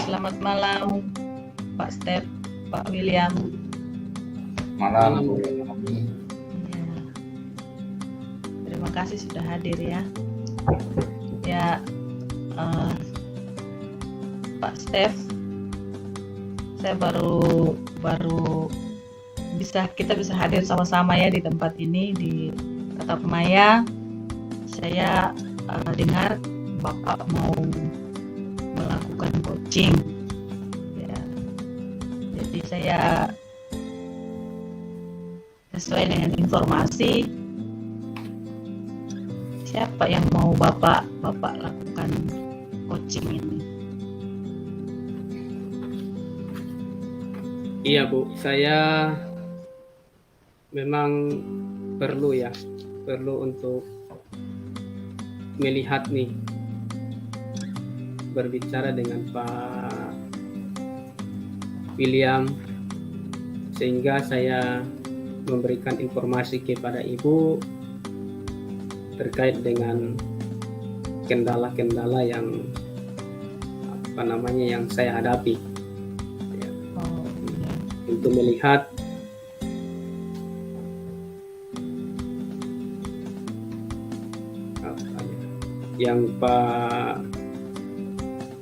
Selamat malam Pak Step, Pak William. Malam. Ya. Terima kasih sudah hadir ya. Ya, Pak Step, saya baru kita bisa hadir sama-sama ya di tempat ini di Tasikmalaya. Saya dengar Bapak mau melakukan coaching. Ya. Jadi saya sesuai dengan informasi, siapa yang mau Bapak lakukan coaching ini? Iya Bu, saya memang perlu untuk melihat nih, berbicara dengan Pak William, sehingga saya memberikan informasi kepada Ibu terkait dengan kendala-kendala yang yang saya hadapi. Ya. Untuk melihat yang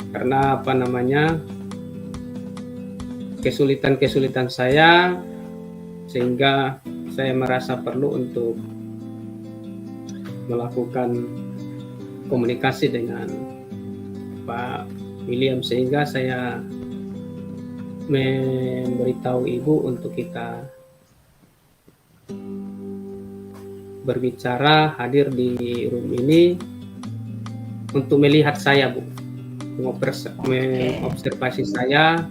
karena kesulitan saya, sehingga saya merasa perlu untuk melakukan komunikasi dengan Pak William, sehingga saya memberitahu Ibu untuk kita berbicara, hadir di room ini untuk melihat saya Bu, mengobservasi saya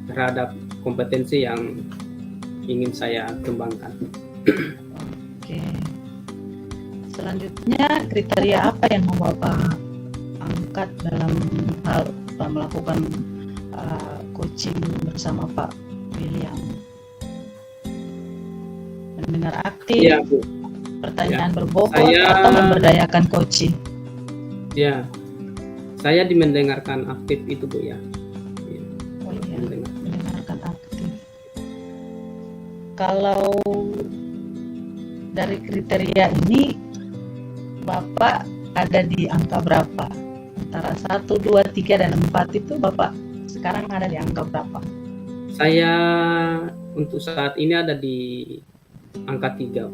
terhadap kompetensi yang ingin saya kembangkan. Oke. Selanjutnya, kriteria apa yang mau Bapak angkat dalam hal melakukan coaching bersama Pak William? Mendengar aktif, ya, Bu. Pertanyaan berbobot, atau memberdayakan coaching? Ya, saya mendengarkan aktif itu Bu ya. Oh iya, mendengarkan aktif. Kalau dari kriteria ini Bapak ada di angka berapa? Antara 1, 2, 3, dan 4 itu Bapak sekarang ada di angka berapa? Saya untuk saat ini ada di angka 3.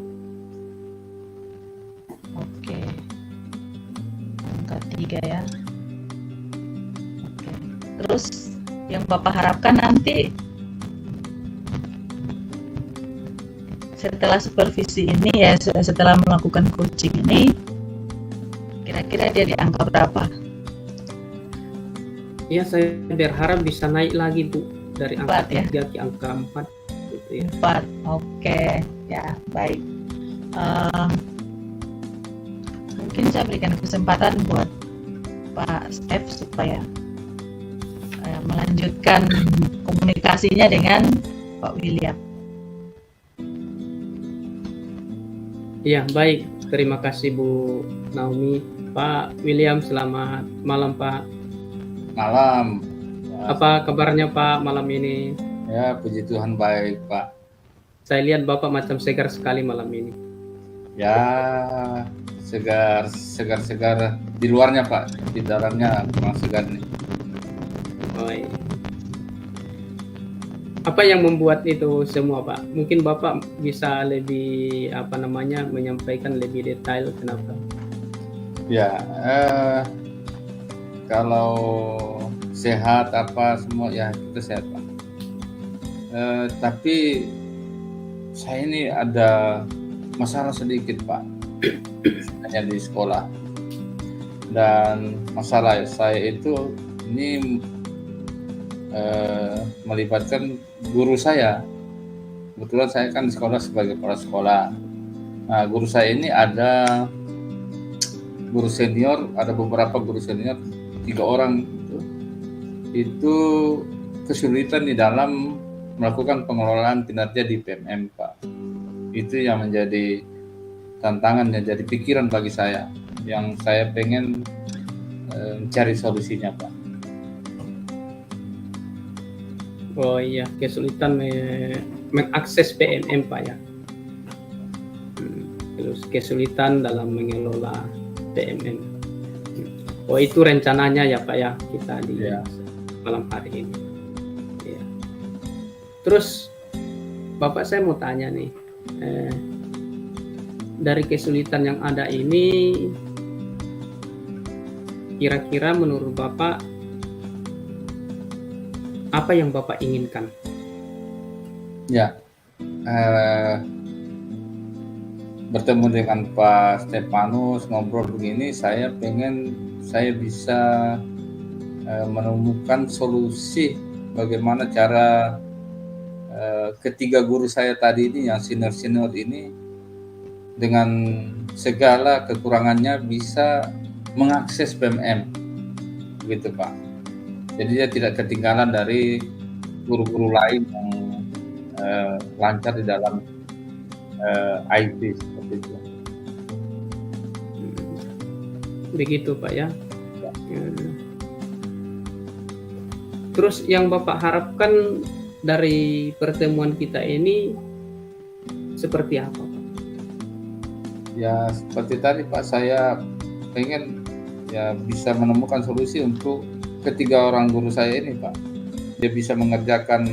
Oke. Angka 3 ya. Oke. Terus yang Bapak harapkan nanti setelah supervisi ini ya, setelah melakukan coaching ini, kira-kira dia di angka berapa? Ya, saya berharap bisa naik lagi Bu, dari angka 4, 3 ke angka 4 gitu ya. 4, oke. Ya, baik. Mungkin saya berikan kesempatan buat Pak Stef supaya melanjutkan komunikasinya dengan Pak William. Ya, baik. Terima kasih Bu Naomi. Pak William, selamat malam Pak. Malam. Apa kabarnya Pak malam ini? Ya, puji Tuhan baik Pak. Saya lihat Bapak macam segar sekali malam ini. Ya, segar di luarnya Pak, di dalamnya kurang segar nih. Oh, iya. Apa yang membuat itu semua Pak? Mungkin Bapak bisa lebih menyampaikan lebih detail kenapa? Ya, kalau sehat apa semua ya kita sehat Pak. Tapi saya ini ada masalah sedikit Pak, hanya di sekolah. Dan masalah saya itu ini melibatkan guru saya. Kebetulan saya kan di sekolah sebagai kepala sekolah. Nah, guru saya ini ada guru senior, ada beberapa guru senior, 3 orang itu kesulitan di dalam melakukan pengelolaan kinerja di PMM Pak. Itu yang menjadi tantangan, yang jadi pikiran bagi saya, yang saya pengen mencari solusinya Pak. Oh iya, kesulitan mengakses PMM Pak ya. Terus kesulitan dalam mengelola PMM. Oh itu rencananya ya Pak ya kita di Ya. malam hari ini. Ya. Terus Bapak saya mau tanya nih, dari kesulitan yang ada ini, kira-kira menurut Bapak apa yang Bapak inginkan? Ya, bertemu dengan Pak Stefanus ngobrol begini, saya pengen saya bisa menemukan solusi bagaimana cara ketiga guru saya tadi ini yang senior ini dengan segala kekurangannya bisa mengakses PMM, gitu Pak. Jadi dia tidak ketinggalan dari guru-guru lain yang lancar di dalam IT seperti itu. Begitu Pak ya. Terus yang Bapak harapkan dari pertemuan kita ini seperti apa Pak? Ya seperti tadi Pak, saya pengen ya bisa menemukan solusi untuk ketiga orang guru saya ini Pak. Dia bisa mengerjakan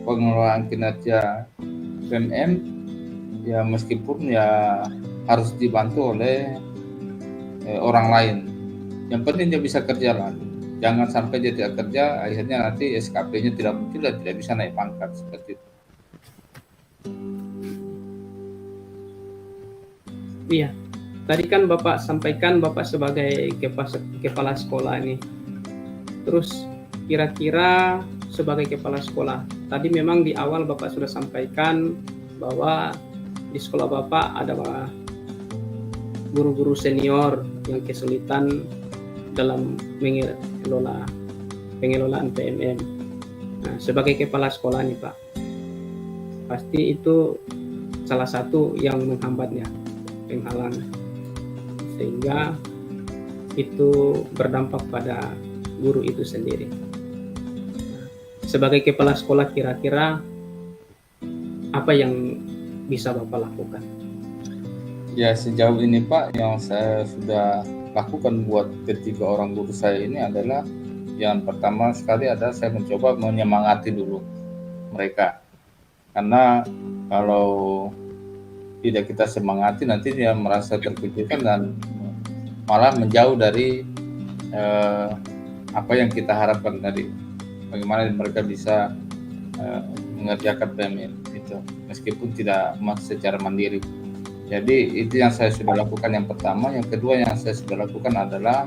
pengelolaan kinerja PMM ya meskipun ya harus dibantu oleh orang lain. Yang penting dia bisa kerja lah. Jangan sampai dia tidak kerja, akhirnya nanti SKP-nya tidak muncul dan tidak bisa naik pangkat seperti itu. Iya, tadi kan Bapak sampaikan Bapak sebagai kepala sekolah ini. Terus kira-kira sebagai kepala sekolah, tadi memang di awal Bapak sudah sampaikan bahwa di sekolah Bapak ada guru-guru senior yang kesulitan dalam pengelolaan PMM. Nah, sebagai kepala sekolah nih Pak, pasti itu salah satu yang menghambatnya, penghalang, sehingga itu berdampak pada guru itu sendiri. Sebagai kepala sekolah, kira-kira apa yang bisa Bapak lakukan? Ya sejauh ini Pak, yang saya sudah lakukan buat ketiga orang guru saya ini adalah yang pertama sekali adalah saya mencoba menyemangati dulu mereka, karena kalau tidak kita semangati nanti dia merasa terpikirkan dan malah menjauh dari apa yang kita harapkan tadi, bagaimana mereka bisa mengerjakan PMM itu meskipun tidak secara mandiri. Jadi itu yang saya sudah lakukan yang pertama. Yang kedua yang saya sudah lakukan adalah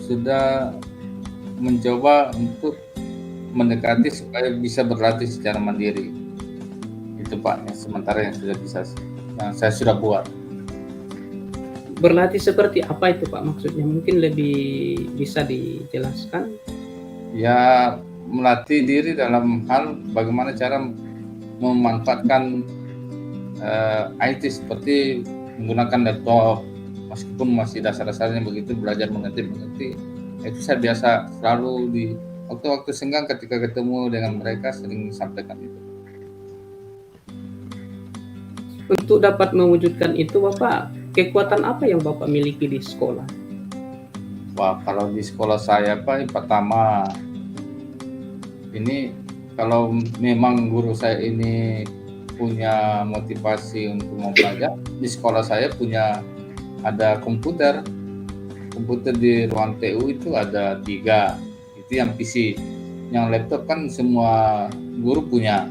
sudah mencoba untuk mendekati supaya bisa berlatih secara mandiri. Itu Pak, yang sementara yang saya sudah buat. Berlatih seperti apa itu Pak maksudnya? Mungkin lebih bisa dijelaskan? Ya melatih diri dalam hal bagaimana cara memanfaatkan IT seperti menggunakan laptop, meskipun masih dasar-dasarnya begitu, belajar mengerti. Itu saya biasa selalu di waktu-waktu senggang ketika ketemu dengan mereka sering sampaikan itu. Untuk dapat mewujudkan itu Bapak, kekuatan apa yang Bapak miliki di sekolah? Wah, kalau di sekolah saya Pak, yang pertama ini kalau memang guru saya ini punya motivasi untuk mau belajar, di sekolah saya ada komputer di ruang TU itu ada 3, itu yang PC. Yang laptop kan semua guru punya,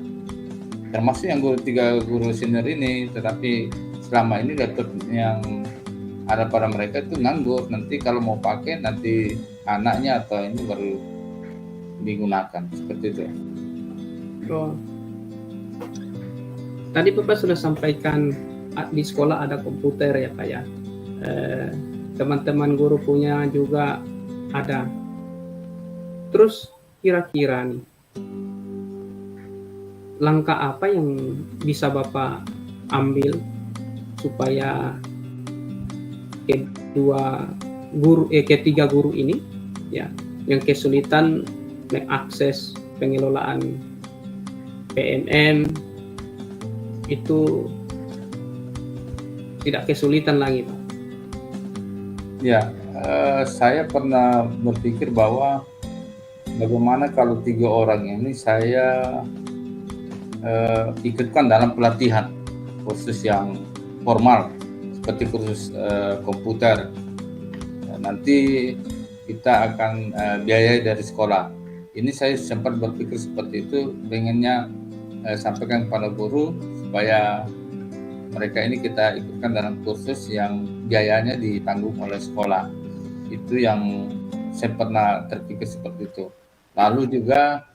termasuk yang 3 guru senior ini, tetapi selama ini laptop yang ada pada mereka itu nganggur. Nanti kalau mau pakai nanti anaknya atau ini baru digunakan seperti itu. Oh. Tadi Bapak sudah sampaikan di sekolah ada komputer ya Pak ya. Teman-teman guru punya juga ada. Terus kira-kira nih langkah apa yang bisa Bapak ambil supaya ketiga guru ini ya yang kesulitan mengakses pengelolaan PNM itu tidak kesulitan lagi, Pak? Ya, saya pernah berpikir bahwa bagaimana kalau 3 orang ini saya ikutkan dalam pelatihan kursus yang formal seperti kursus komputer. Nanti kita akan biayai dari sekolah. Ini saya sempat berpikir seperti itu, pengennya sampaikan kepada guru supaya mereka ini kita ikutkan dalam kursus yang biayanya ditanggung oleh sekolah. Itu yang saya pernah terpikir seperti itu. Lalu juga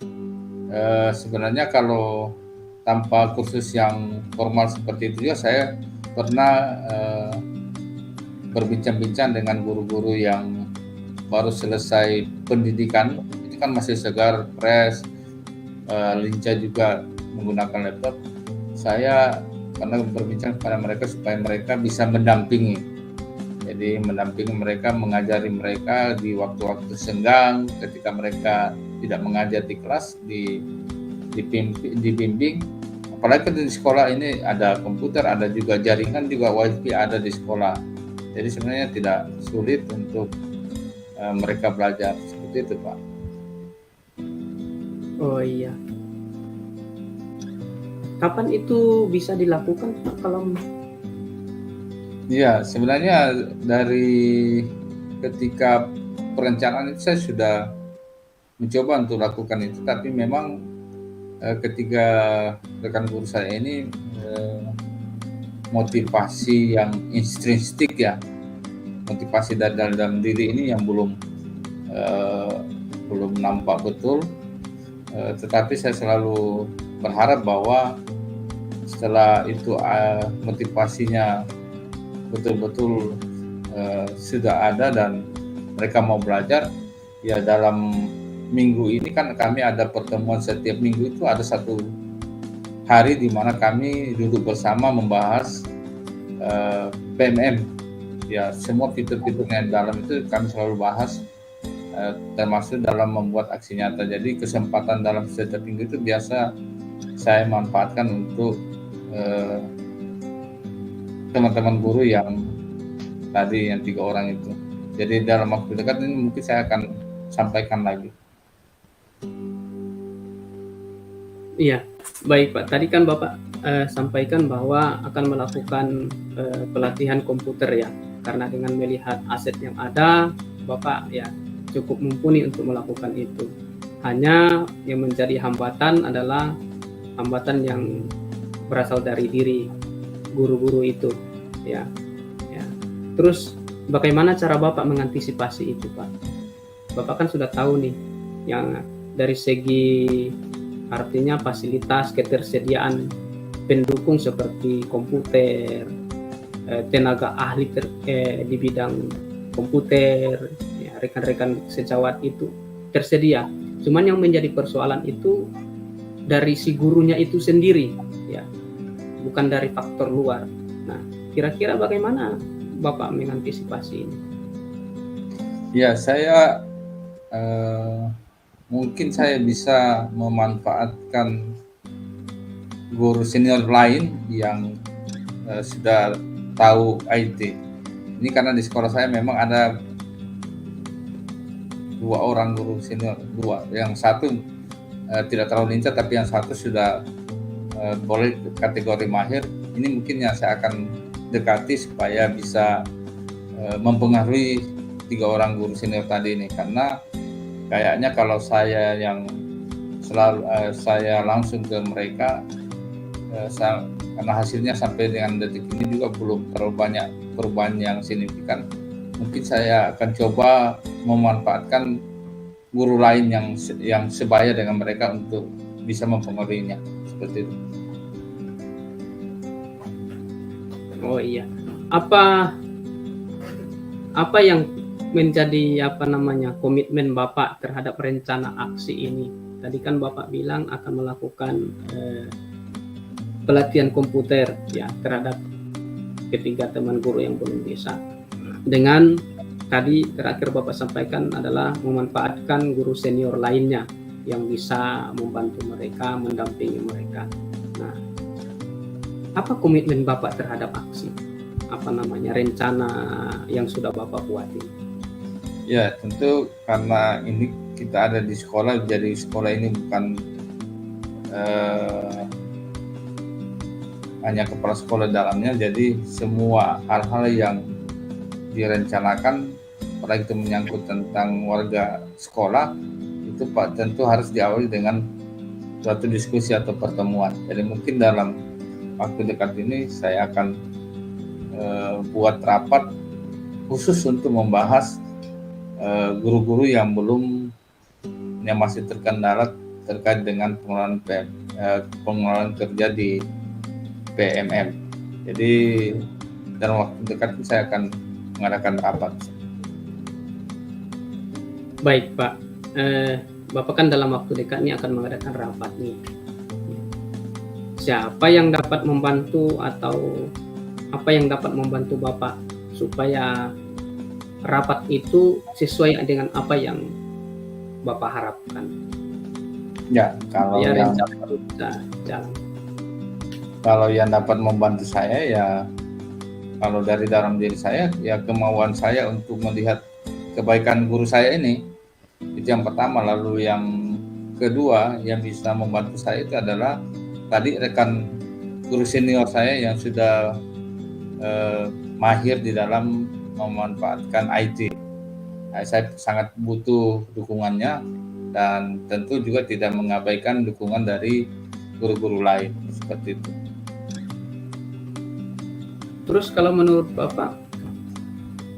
sebenarnya kalau tanpa kursus yang formal seperti itu juga saya pernah berbincang-bincang dengan guru-guru yang baru selesai pendidikan. Itu kan masih segar, fresh, lincah juga menggunakan laptop. Saya pernah berbincang kepada mereka supaya mereka bisa mendampingi. Jadi mendampingi mereka, mengajari mereka di waktu-waktu senggang, ketika mereka tidak mengajar di kelas, dibimbing. Apalagi di sekolah ini ada komputer, ada juga jaringan, juga wifi ada di sekolah. Jadi sebenarnya tidak sulit untuk mereka belajar seperti itu, Pak. Oh iya. Kapan itu bisa dilakukan, Pak? Kalau Iya, sebenarnya dari ketika perencanaan itu saya sudah mencoba untuk lakukan itu, tapi memang ketika rekan guru saya ini motivasi yang intrinsik ya, motivasi dari dalam diri ini yang belum nampak betul, tetapi saya selalu berharap bahwa setelah itu motivasinya betul-betul sudah ada dan mereka mau belajar, ya dalam minggu ini kan kami ada pertemuan setiap minggu, itu ada satu hari di mana kami duduk bersama membahas PMM. Ya, semua fitur-fitur yang dalam itu kami selalu bahas, termasuk dalam membuat aksi nyata. Jadi kesempatan dalam setiap minggu itu biasa saya manfaatkan untuk teman-teman guru yang tadi yang 3 orang itu. Jadi dalam waktu dekat ini mungkin saya akan sampaikan lagi. Iya, baik Pak. Tadi kan Bapak sampaikan bahwa akan melakukan pelatihan komputer ya, karena dengan melihat aset yang ada, Bapak ya cukup mumpuni untuk melakukan itu. Hanya yang menjadi hambatan adalah hambatan yang berasal dari diri guru-guru itu, ya. Terus bagaimana cara Bapak mengantisipasi itu, Pak? Bapak kan sudah tahu nih, yang dari segi artinya fasilitas ketersediaan pendukung seperti komputer, tenaga ahli di bidang komputer, ya, rekan-rekan sejawat itu tersedia. Cuman yang menjadi persoalan itu dari si gurunya itu sendiri, ya, bukan dari faktor luar. Nah, kira-kira bagaimana Bapak mengantisipasi ini? Ya, saya mungkin saya bisa memanfaatkan guru senior lain yang sudah tahu IT. Ini karena di sekolah saya memang ada 2 orang guru senior, 2. Yang satu tidak terlalu lincah, tapi yang satu sudah boleh kategori mahir. Ini mungkin yang saya akan dekati supaya bisa mempengaruhi 3 orang guru senior tadi ini, karena kayaknya kalau saya yang selalu saya langsung ke mereka, karena hasilnya sampai dengan detik ini juga belum terlalu banyak perubahan yang signifikan. Mungkin saya akan coba memanfaatkan guru lain yang sebaya dengan mereka untuk bisa mempengaruhinya, seperti itu. Oh iya, apa yang menjadi komitmen Bapak terhadap rencana aksi ini? Tadi kan Bapak bilang akan melakukan pelatihan komputer ya terhadap ketiga teman guru yang belum bisa. Dengan tadi terakhir Bapak sampaikan adalah memanfaatkan guru senior lainnya yang bisa membantu mereka, mendampingi mereka. Nah, apa komitmen Bapak terhadap aksi rencana yang sudah Bapak buat ini? Ya, tentu karena ini kita ada di sekolah, jadi sekolah ini bukan hanya kepala sekolah dalamnya, jadi semua hal-hal yang direncanakan, apalagi itu menyangkut tentang warga sekolah, itu Pak tentu harus diawali dengan suatu diskusi atau pertemuan. Jadi mungkin dalam waktu dekat ini saya akan buat rapat khusus untuk membahas guru-guru yang masih terkendala terkait dengan pengelolaan kerja di PMM. Jadi dalam waktu dekat saya akan mengadakan rapat. Baik Pak, Bapak kan dalam waktu dekat ini akan mengadakan rapat nih. Siapa yang dapat membantu atau apa yang dapat membantu Bapak supaya rapat itu sesuai dengan apa yang Bapak harapkan? Ya, kalau yang dapat membantu saya ya, kalau dari dalam diri saya ya kemauan saya untuk melihat kebaikan guru saya ini, itu yang pertama. Lalu yang kedua yang bisa membantu saya itu adalah tadi rekan guru senior saya yang sudah mahir di dalam memanfaatkan IT. Saya sangat butuh dukungannya, dan tentu juga tidak mengabaikan dukungan dari guru-guru lain seperti itu. Terus kalau menurut Bapak,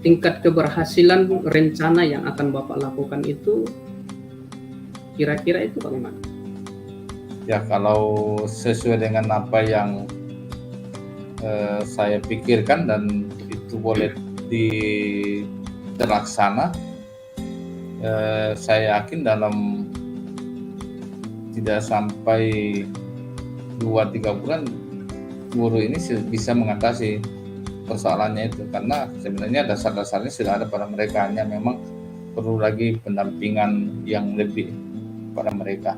tingkat keberhasilan rencana yang akan Bapak lakukan itu kira-kira itu bagaimana? Ya, kalau sesuai dengan apa yang saya pikirkan dan itu boleh terlaksana, saya yakin dalam tidak sampai 2-3 bulan guru ini bisa mengatasi persoalannya itu, karena sebenarnya dasar-dasarnya sudah ada pada mereka, hanya memang perlu lagi pendampingan yang lebih pada mereka.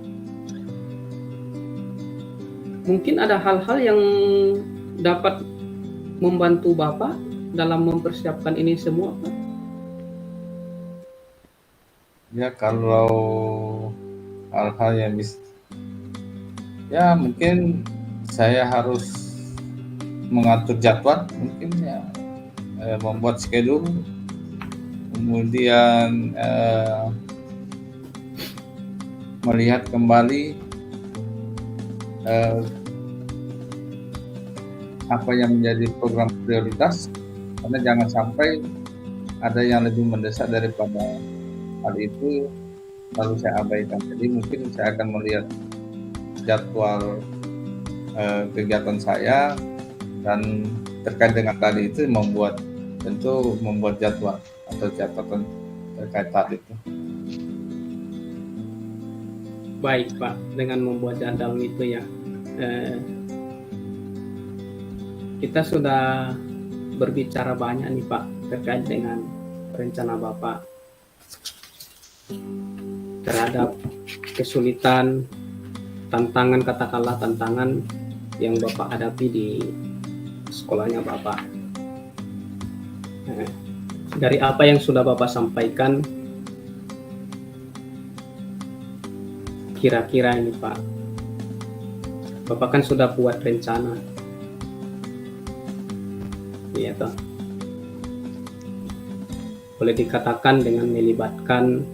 Mungkin ada hal-hal yang dapat membantu Bapak dalam mempersiapkan ini semua, Pak? Ya, kalau hal-hal yang mungkin saya harus mengatur jadwal, mungkin ya, membuat schedule, kemudian melihat kembali apa yang menjadi program prioritas, karena jangan sampai ada yang lebih mendesak daripada hal itu lalu saya abaikan. Jadi mungkin saya akan melihat jadwal kegiatan saya, dan terkait dengan tadi itu membuat jadwal atau catatan terkait tadi itu. Baik Pak, dengan membuat jadwal itu ya, kita sudah berbicara banyak nih Pak terkait dengan rencana Bapak terhadap kesulitan, katakanlah tantangan yang Bapak hadapi di sekolahnya Bapak. Dari apa yang sudah Bapak sampaikan, kira-kira ini Pak, Bapak kan sudah buat rencana, iya toh? Boleh dikatakan dengan melibatkan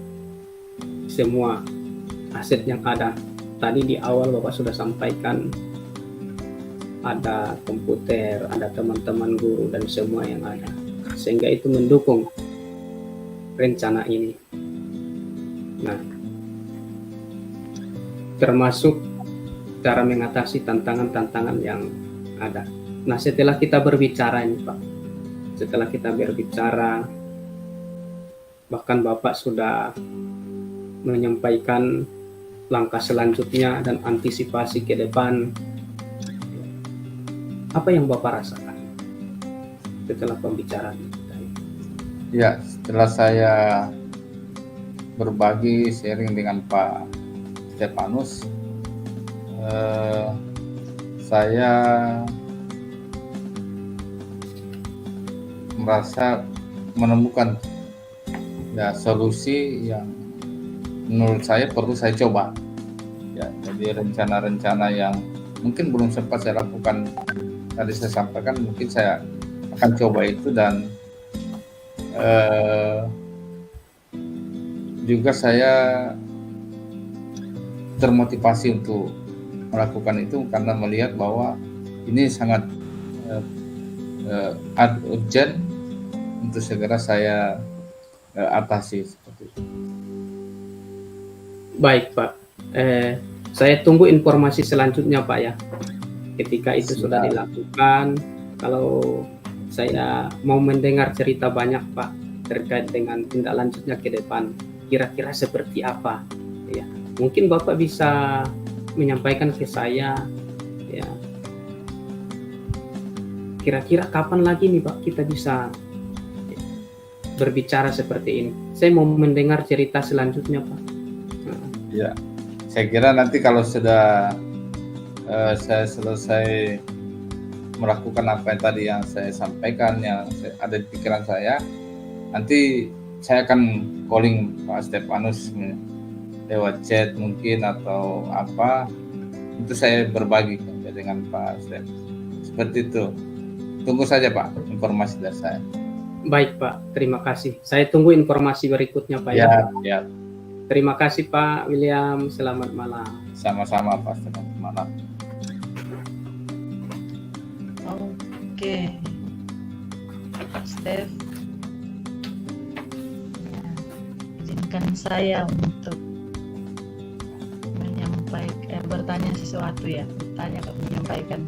semua aset yang ada. Tadi di awal Bapak sudah sampaikan ada komputer, ada teman-teman guru dan semua yang ada, sehingga itu mendukung rencana ini. Nah, termasuk cara mengatasi tantangan-tantangan yang ada. Nah, setelah kita berbicara ini Pak, bahkan Bapak sudah menyampaikan langkah selanjutnya dan antisipasi ke depan. Apa yang Bapak rasakan setelah pembicaraan kita? Ya, setelah saya berbagi sharing dengan Pak Stefanus, saya merasa menemukan ya solusi yang menurut saya perlu saya coba. Ya, jadi rencana-rencana yang mungkin belum sempat saya lakukan tadi saya sampaikan, mungkin saya akan coba itu, dan juga saya termotivasi untuk melakukan itu karena melihat bahwa ini sangat urgent untuk segera saya atasi seperti itu. Baik Pak, saya tunggu informasi selanjutnya Pak ya. Ketika itu sudah dilakukan, kalau saya mau mendengar cerita banyak Pak terkait dengan tindak lanjutnya ke depan, kira-kira seperti apa ya. Mungkin Bapak bisa menyampaikan ke saya ya, kira-kira kapan lagi nih Pak kita bisa berbicara seperti ini. Saya mau mendengar cerita selanjutnya Pak. Ya, saya kira nanti kalau sudah saya selesai melakukan apa yang tadi yang saya sampaikan, yang ada di pikiran saya, nanti saya akan calling Pak Stefanus lewat chat mungkin atau apa, itu saya berbagi dengan Pak Stef. Seperti itu. Tunggu saja Pak informasi dari saya. Baik Pak, terima kasih. Saya tunggu informasi berikutnya Pak ya. Ya. Terima kasih Pak William, selamat malam. Sama-sama Pak, selamat malam. Oke, Stef, ya, izinkan saya untuk bertanya sesuatu ya, menyampaikan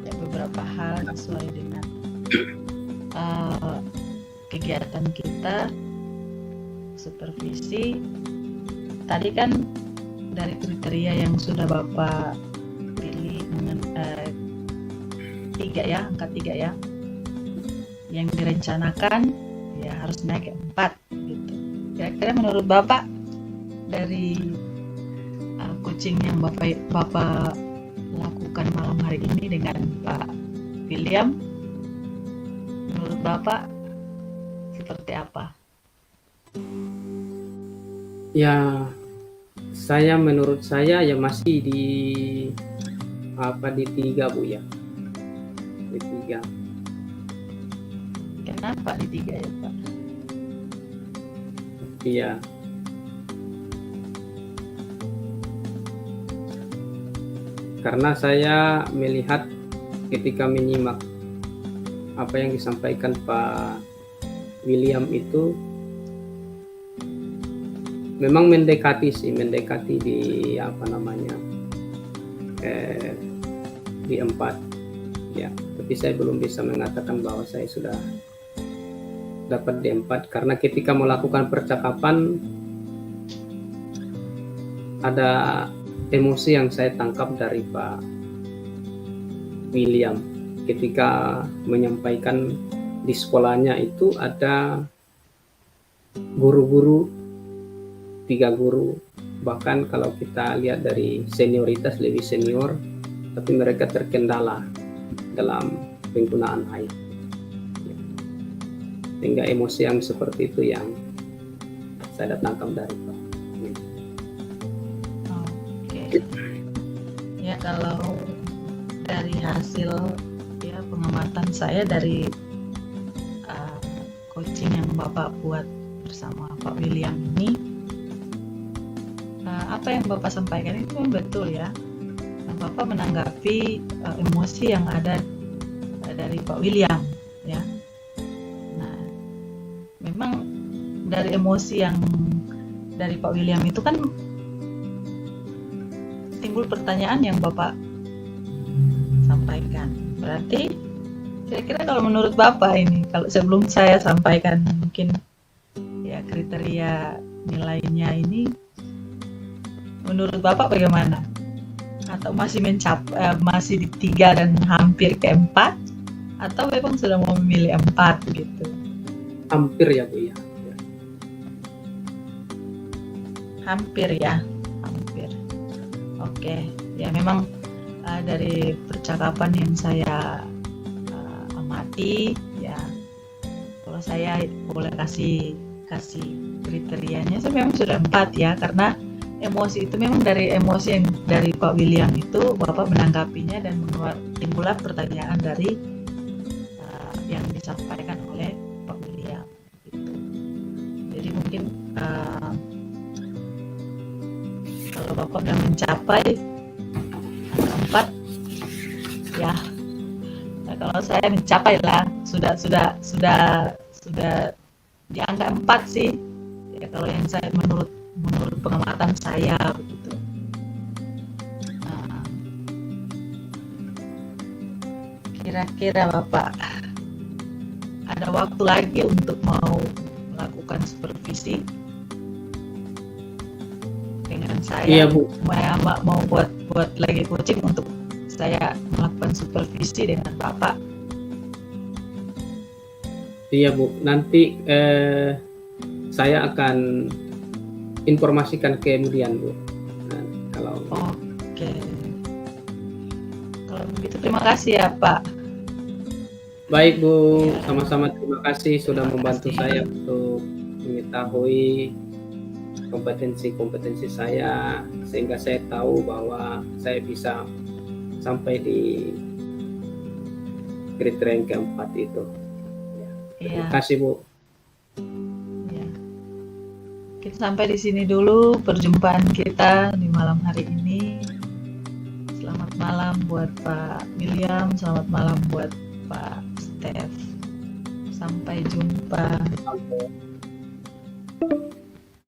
ya beberapa hal sesuai dengan kegiatan kita supervisi. Tadi kan dari kriteria yang sudah Bapak pilih angka 3 ya, yang direncanakan ya harus naik ke 4 gitu. Kira-kira menurut Bapak dari coaching yang Bapak lakukan malam hari ini dengan Pak William, menurut Bapak seperti apa? Ya, menurut saya ya masih di 3 Bu ya. Di 3. Kenapa di 3 ya Pak? Iya. Karena saya melihat ketika menyimak apa yang disampaikan Pak William itu memang mendekati di di 4 ya, tapi saya belum bisa mengatakan bahwa saya sudah dapat di 4 karena ketika melakukan percakapan ada emosi yang saya tangkap dari Pak William ketika menyampaikan di sekolahnya itu ada guru-guru, 3 guru, bahkan kalau kita lihat dari senioritas lebih senior, tapi mereka terkendala dalam penggunaan air. Sehingga emosi yang seperti itu yang saya tangkap dari Pak. Ya, kalau dari hasil ya pengamatan saya dari coaching yang Bapak buat bersama Pak William ini, apa yang Bapak sampaikan itu betul ya. Bapak menanggapi emosi yang ada dari Pak William ya. Nah, memang dari emosi yang dari Pak William itu kan timbul pertanyaan yang Bapak sampaikan. Berarti kira-kira kalau menurut Bapak ini, kalau sebelum saya sampaikan mungkin ya kriteria nilainya ini, menurut Bapak bagaimana? Atau masih masih di 3 dan hampir ke 4? Atau memang sudah mau memilih 4 gitu? Hampir ya Bu ya. Hampir ya, hampir. Oke, ya memang dari percakapan yang saya amati, ya kalau saya boleh kasih kriterianya, saya memang sudah 4 ya, karena emosi itu memang dari emosi yang dari Pak William itu Bapak menanggapinya dan timbullah pertanyaan dari yang disampaikan oleh Pak William. Gitu. Jadi mungkin kalau Bapak sudah mencapai 4, ya. Nah, kalau saya mencapai lah, sudah di angka 4 sih. Ya kalau yang saya menurut pengamatan saya begitu. Nah, kira-kira Bapak ada waktu lagi untuk mau melakukan supervisi dengan saya? Iya, Bu. Supaya Mbak mau buat lagi coaching untuk saya melakukan supervisi dengan Bapak. Iya, Bu. Nanti saya akan informasikan kemudian, Bu. Nah, kalau Oke. Kalau begitu terima kasih ya, Pak. baik, Bu. Ya. Sama-sama terima kasih sudah Terima membantu kasih. saya untuk mengetahui kompetensi saya, sehingga saya tahu bahwa saya bisa sampai di kriteria yang keempat itu. Iya. Terima kasih, Bu. Ya. Kita sampai di sini dulu perjumpaan kita di malam hari ini. Selamat malam buat Pak William, selamat malam buat Pak Steph. Sampai jumpa. Sampai.